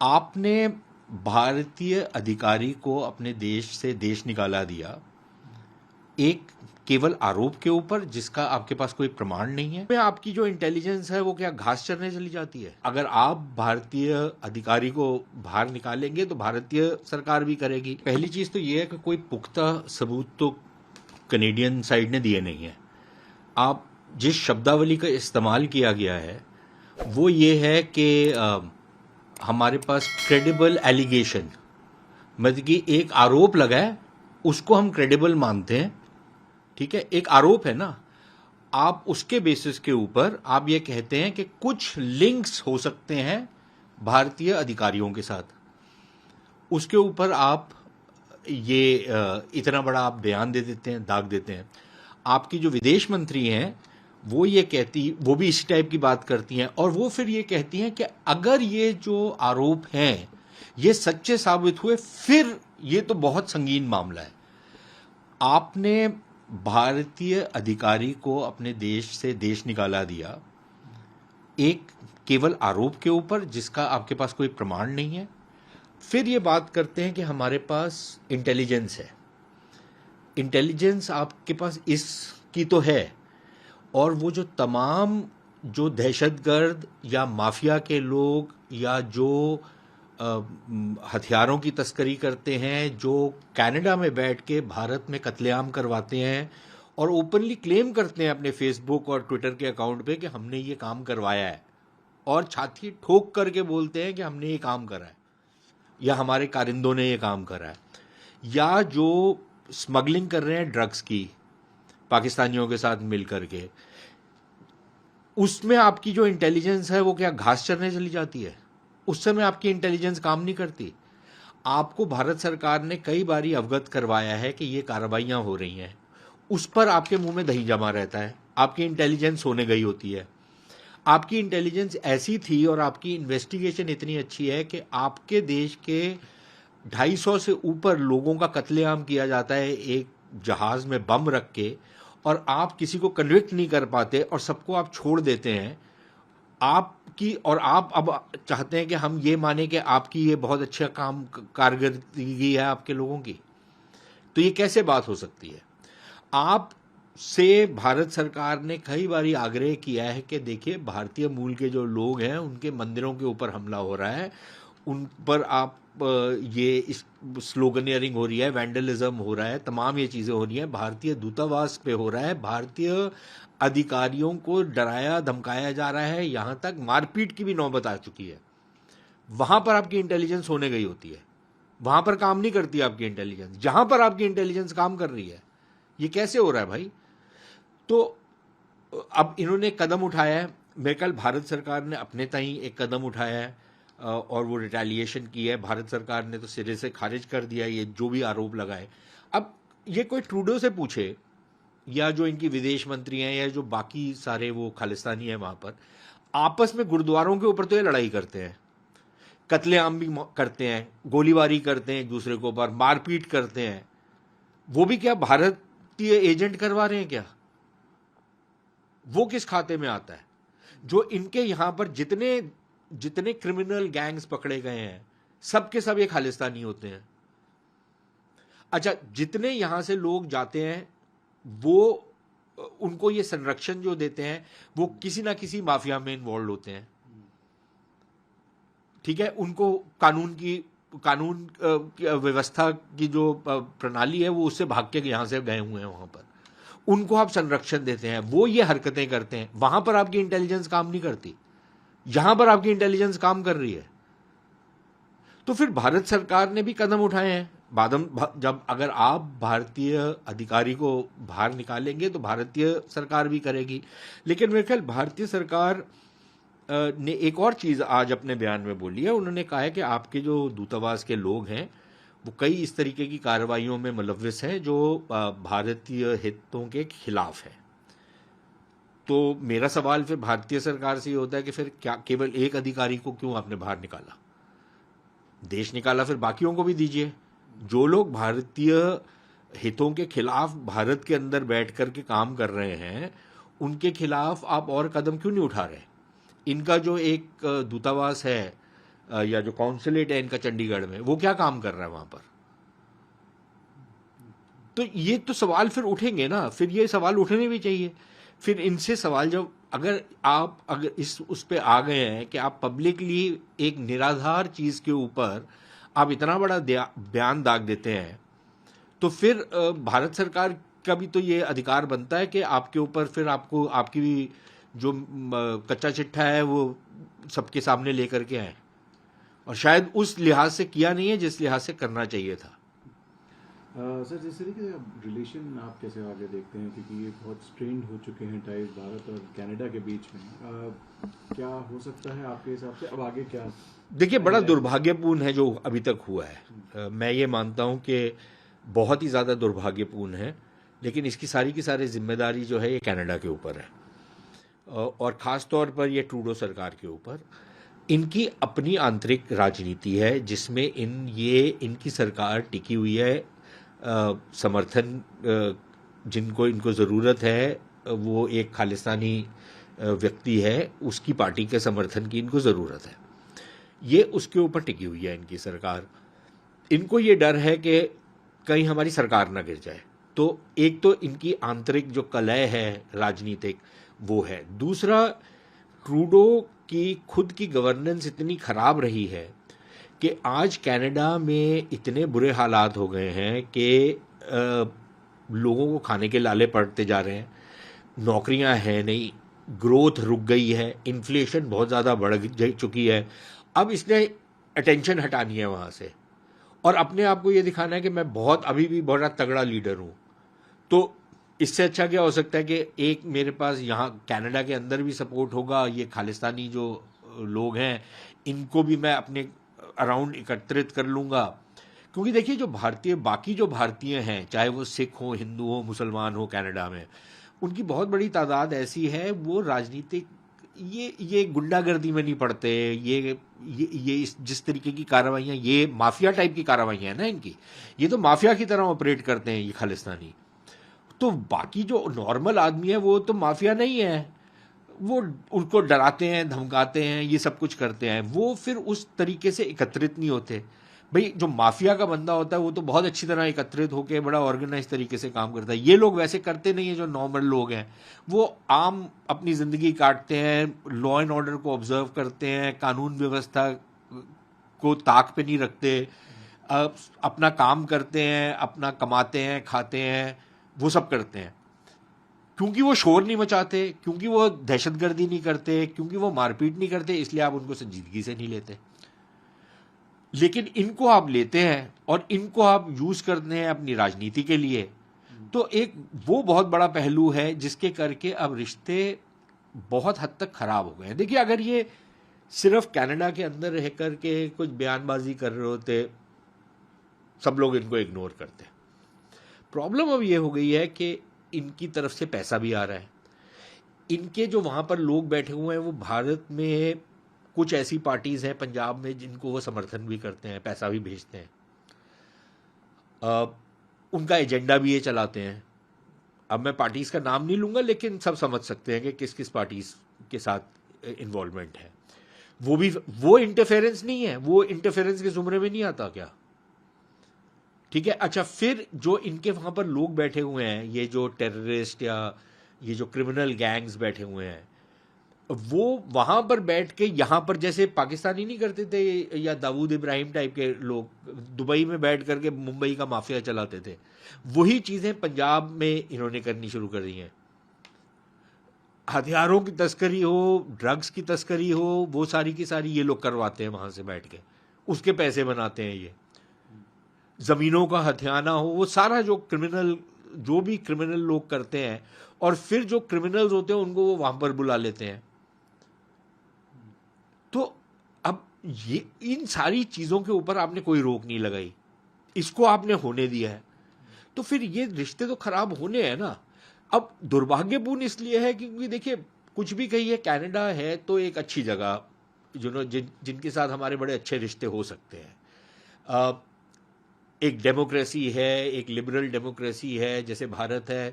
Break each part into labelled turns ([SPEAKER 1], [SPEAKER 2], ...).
[SPEAKER 1] आपने भारतीय अधिकारी को अपने देश से देश निकाला दिया एक केवल आरोप के ऊपर जिसका आपके पास कोई प्रमाण नहीं है। आपकी जो इंटेलिजेंस है वो क्या घास चरने चली जाती है? अगर आप भारतीय अधिकारी को बाहर निकालेंगे तो भारतीय सरकार भी करेगी। पहली चीज तो ये है कि कोई पुख्ता सबूत तो कनेडियन साइड ने दिए नहीं है। आप जिस शब्दावली का इस्तेमाल किया गया है वो ये है कि हमारे पास क्रेडिबल एलिगेशन, मतलब कि एक आरोप लगा है उसको हम क्रेडिबल मानते हैं। ठीक है, एक आरोप है ना, आप उसके बेसिस के ऊपर आप ये कहते हैं कि कुछ लिंक्स हो सकते हैं भारतीय अधिकारियों के साथ, उसके ऊपर आप ये इतना बड़ा आप बयान दे देते हैं, दाग देते हैं। आपकी जो विदेश मंत्री हैं वो ये कहती, वो भी इसी टाइप की बात करती हैं और वो फिर ये कहती हैं कि अगर ये जो आरोप हैं ये सच्चे साबित हुए फिर ये तो बहुत संगीन मामला है। आपने भारतीय अधिकारी को अपने देश से देश निकाला दिया एक केवल आरोप के ऊपर जिसका आपके पास कोई प्रमाण नहीं है। फिर ये बात करते हैं कि हमारे पास इंटेलिजेंस है। इंटेलिजेंस आपके पास इसकी तो है, और वो जो तमाम जो दहशतगर्द या माफिया के लोग या जो हथियारों की तस्करी करते हैं, जो कनाडा में बैठ के भारत में कत्लेआम करवाते हैं और ओपनली क्लेम करते हैं अपने फेसबुक और ट्विटर के अकाउंट पे कि हमने ये काम करवाया है, और छाती ठोक करके बोलते हैं कि हमने ये काम करा है या हमारे कारिंदों ने ये काम करा है, या जो स्मगलिंग कर रहे हैं ड्रग्स की पाकिस्तानियों के साथ मिल करके, उसमें आपकी जो इंटेलिजेंस है वो क्या घास चरने चली जाती है? उस समय आपकी इंटेलिजेंस काम नहीं करती। आपको भारत सरकार ने कई बारी अवगत करवाया है कि ये कार्रवाइयां हो रही हैं, उस पर आपके मुंह में दही जमा रहता है, आपकी इंटेलिजेंस होने गई होती है। आपकी इंटेलिजेंस ऐसी थी और आपकी इन्वेस्टिगेशन इतनी अच्छी है कि आपके देश के 250 से ऊपर लोगों का कत्लेआम किया जाता है एक जहाज में बम रख के, और आप किसी को कन्विक्ट नहीं कर पाते और सबको आप छोड़ देते हैं आपकी, और आप अब चाहते हैं कि हम ये माने कि आपकी ये बहुत अच्छा काम कारकर्दगी है आपके लोगों की। तो ये कैसे बात हो सकती है? आप से भारत सरकार ने कई बारी आग्रह किया है कि देखिए भारतीय मूल के जो लोग हैं उनके मंदिरों के ऊपर हमला हो रहा है, उन पर आप ये स्लोगनियरिंग हो रही है, वैंडलिज्म हो रहा है, तमाम ये चीज़ें हो रही हैं, भारतीय दूतावास पे हो रहा है, भारतीय अधिकारियों को डराया धमकाया जा रहा है, यहाँ तक मारपीट की भी नौबत आ चुकी है। वहाँ पर आपकी इंटेलिजेंस होने गई होती है, वहाँ पर काम नहीं करती आपकी इंटेलिजेंस, जहाँ पर आपकी इंटेलिजेंस काम कर रही है। ये कैसे हो रहा है भाई? तो अब इन्होंने कदम उठाया है, मेरे ख्याल भारत सरकार ने अपने ताई एक कदम उठाया है और वो रिटेलिएशन की है। भारत सरकार ने तो सिरे से खारिज कर दिया ये जो भी आरोप लगाए। अब ये कोई ट्रूडो से पूछे या जो इनकी विदेश मंत्री हैं या जो बाकी सारे वो खालिस्तानी हैं वहाँ पर, आपस में गुरुद्वारों के ऊपर तो ये लड़ाई करते हैं, कत्लेआम भी करते हैं, गोलीबारी करते हैं एक दूसरे के ऊपर, मारपीट करते हैं। वो भी क्या भारतीय एजेंट करवा रहे हैं क्या? वो किस खाते में आता है? जो इनके यहां पर जितने जितने क्रिमिनल गैंग्स पकड़े गए हैं सब के सब ये खालिस्तानी होते हैं। अच्छा, जितने यहां से लोग जाते हैं वो उनको ये संरक्षण जो देते हैं वो किसी ना किसी माफिया में इन्वॉल्व होते हैं। ठीक है, उनको कानून व्यवस्था की जो प्रणाली है वो उससे भाग के यहां से गए हुए हैं, वहां पर उनको आप संरक्षण देते हैं, वो ये हरकतें करते हैं। वहां पर आपकी इंटेलिजेंस काम नहीं करती, यहां पर आपकी इंटेलिजेंस काम कर रही है। तो फिर भारत सरकार ने भी कदम उठाए हैं। जब अगर आप भारतीय अधिकारी को बाहर निकालेंगे तो भारतीय सरकार भी करेगी। लेकिन मेरे ख्याल भारतीय सरकार ने एक और चीज आज अपने बयान में बोली है। उन्होंने कहा है कि आपके जो दूतावास के लोग हैं वो कई इस तरीके की कार्रवाइयों में मुलव्विस हैं जो भारतीय हितों के खिलाफ है। तो मेरा सवाल फिर भारतीय सरकार से ये होता है कि फिर क्या केवल एक अधिकारी को क्यों आपने बाहर निकाला? देश निकाला फिर बाकियों को भी दीजिए। जो लोग भारतीय हितों के खिलाफ भारत के अंदर बैठ कर के काम कर रहे हैं उनके खिलाफ आप और कदम क्यों नहीं उठा रहे? इनका जो एक दूतावास है या जो कॉन्सुलेट है इनका चंडीगढ़ में, वो क्या काम कर रहा है वहां पर? तो ये तो सवाल फिर उठेंगे ना, फिर ये सवाल उठने भी चाहिए। फिर इनसे सवाल जब अगर इस उस पे आ गए हैं कि आप पब्लिकली एक निराधार चीज के ऊपर आप इतना बड़ा बयान दाग देते हैं, तो फिर भारत सरकार का भी तो ये अधिकार बनता है कि आपके ऊपर फिर आपको आपकी जो कच्चा चिट्ठा है वो सबके सामने लेकर के आए, और शायद उस लिहाज से किया नहीं है जिस लिहाज से करना चाहिए था।
[SPEAKER 2] सर, जिस तरीके से आप रिलेशन आप कैसे आगे देखते हैं, क्योंकि ये बहुत स्ट्रेंड हो चुके हैं टाइज भारत और कनाडा के बीच में, क्या हो सकता है आपके हिसाब से अब आगे क्या?
[SPEAKER 1] देखिए, बड़ा दुर्भाग्यपूर्ण है जो अभी तक हुआ है। मैं ये मानता हूं कि बहुत ही ज़्यादा दुर्भाग्यपूर्ण है, लेकिन इसकी सारी की सारी जिम्मेदारी जो है ये कनाडा के ऊपर है, और ख़ास तौर पर ये ट्रूडो सरकार के ऊपर। इनकी अपनी आंतरिक राजनीति है जिसमें इनकी सरकार टिकी हुई है। समर्थन जिनको इनको ज़रूरत है, वो एक खालिस्तानी व्यक्ति है, उसकी पार्टी के समर्थन की इनको ज़रूरत है। ये उसके ऊपर टिकी हुई है इनकी सरकार। इनको ये डर है कि कहीं हमारी सरकार ना गिर जाए। तो एक तो इनकी आंतरिक जो कलह है राजनीतिक, वो है। दूसरा, ट्रूडो की खुद की गवर्नेंस इतनी खराब रही है कि आज कनाडा में इतने बुरे हालात हो गए हैं कि लोगों को खाने के लाले पड़ते जा रहे हैं, नौकरियां हैं नहीं, ग्रोथ रुक गई है, इन्फ्लेशन बहुत ज़्यादा बढ़ चुकी है। अब इसने अटेंशन हटानी है वहाँ से, और अपने आप को ये दिखाना है कि मैं अभी भी बहुत तगड़ा लीडर हूँ। तो इससे अच्छा क्या हो सकता है कि एक मेरे पास यहाँ कनाडा के अंदर भी सपोर्ट होगा, ये खालिस्तानी जो लोग हैं इनको भी मैं अपने अराउंड एकत्रित कर लूँगा। क्योंकि देखिए, बाकी जो भारतीय हैं, चाहे वो सिख हो, हिंदू हो, मुसलमान हो, कनाडा में उनकी बहुत बड़ी तादाद ऐसी है, वो राजनीतिक ये गुंडागर्दी में नहीं पड़ते। जिस तरीके की कार्रवाइयाँ, ये माफिया टाइप की कार्रवाइयाँ हैं ना इनकी, ये तो माफिया की तरह ऑपरेट करते हैं ये खालिस्तानी। तो बाकी जो नॉर्मल आदमी है वो तो माफिया नहीं है, वो उनको डराते हैं, धमकाते हैं, ये सब कुछ करते हैं। वो फिर उस तरीके से एकत्रित नहीं होते। भाई, जो माफिया का बंदा होता है वो तो बहुत अच्छी तरह एकत्रित होकर बड़ा ऑर्गेनाइज तरीके से काम करता है। ये लोग वैसे करते नहीं है। जो नॉर्मल लोग हैं वो आम अपनी ज़िंदगी काटते हैं, लॉ एंड ऑर्डर को ऑब्जर्व करते हैं, कानून व्यवस्था को ताक पे नहीं रखते, अपना काम करते हैं, अपना कमाते हैं, खाते हैं, वो सब करते हैं। क्योंकि वो शोर नहीं मचाते, क्योंकि वो दहशतगर्दी नहीं करते, क्योंकि वो मारपीट नहीं करते, इसलिए आप उनको संजीदगी से नहीं लेते। लेकिन इनको आप लेते हैं और इनको आप यूज करते हैं अपनी राजनीति के लिए। तो एक वो बहुत बड़ा पहलू है जिसके करके अब रिश्ते बहुत हद तक खराब हो गए हैं। देखिए, अगर ये सिर्फ कनाडा के अंदर रह करके कुछ बयानबाजी कर रहे होते, सब लोग इनको इग्नोर करते। प्रॉब्लम अब ये हो गई है कि इनकी तरफ से पैसा भी आ रहा है। इनके जो वहाँ पर लोग बैठे हुए हैं वो भारत में कुछ ऐसी पार्टीज हैं पंजाब में जिनको वो समर्थन भी करते हैं, पैसा भी भेजते हैं, उनका एजेंडा भी ये चलाते हैं। अब मैं पार्टीज का नाम नहीं लूंगा, लेकिन सब समझ सकते हैं कि किस किस पार्टीज के साथ इन्वॉल्वमेंट है। वो इंटरफेरेंस नहीं है, वो इंटरफेरेंस के जुमरे में नहीं आता क्या? ठीक है। अच्छा, फिर जो इनके वहां पर लोग बैठे हुए हैं, ये जो टेररिस्ट या ये जो क्रिमिनल गैंग्स बैठे हुए हैं, वो वहां पर बैठ के यहां पर जैसे पाकिस्तानी नहीं करते थे, या दाऊद इब्राहिम टाइप के लोग दुबई में बैठ करके मुंबई का माफिया चलाते थे, वही चीजें पंजाब में इन्होंने करनी शुरू कर दी हैं। हथियारों की तस्करी हो, ड्रग्स की तस्करी हो, वो सारी की सारी ये लोग करवाते हैं वहां से बैठ के, उसके पैसे बनाते हैं। ये जमीनों का हथियाना हो, वो सारा जो भी क्रिमिनल लोग करते हैं, और फिर जो क्रिमिनल्स होते हैं उनको वो वहां पर बुला लेते हैं। तो अब ये इन सारी चीजों के ऊपर आपने कोई रोक नहीं लगाई, इसको आपने होने दिया है, तो फिर ये रिश्ते तो खराब होने हैं ना। अब दुर्भाग्यपूर्ण इसलिए है क्योंकि देखिए, कुछ भी कहिए, कनाडा है तो एक अच्छी जगह जिनके साथ हमारे बड़े अच्छे रिश्ते हो सकते हैं। एक डेमोक्रेसी है, एक लिबरल डेमोक्रेसी है जैसे भारत है,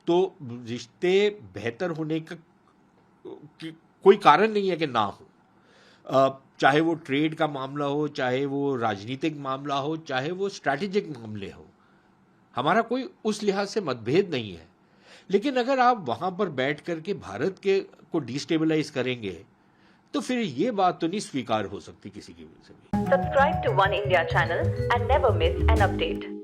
[SPEAKER 1] तो रिश्ते बेहतर होने का कोई कारण नहीं है कि ना हो। चाहे वो ट्रेड का मामला हो, चाहे वो राजनीतिक मामला हो, चाहे वो स्ट्रैटेजिक मामले हो। हमारा कोई उस लिहाज से मतभेद नहीं है। लेकिन अगर आप वहां पर बैठ करके भारत के को डिस्टेबलाइज करेंगे तो फिर ये बात तो नहीं स्वीकार हो सकती किसी की भी।
[SPEAKER 3] Subscribe to One India channel and never miss an update.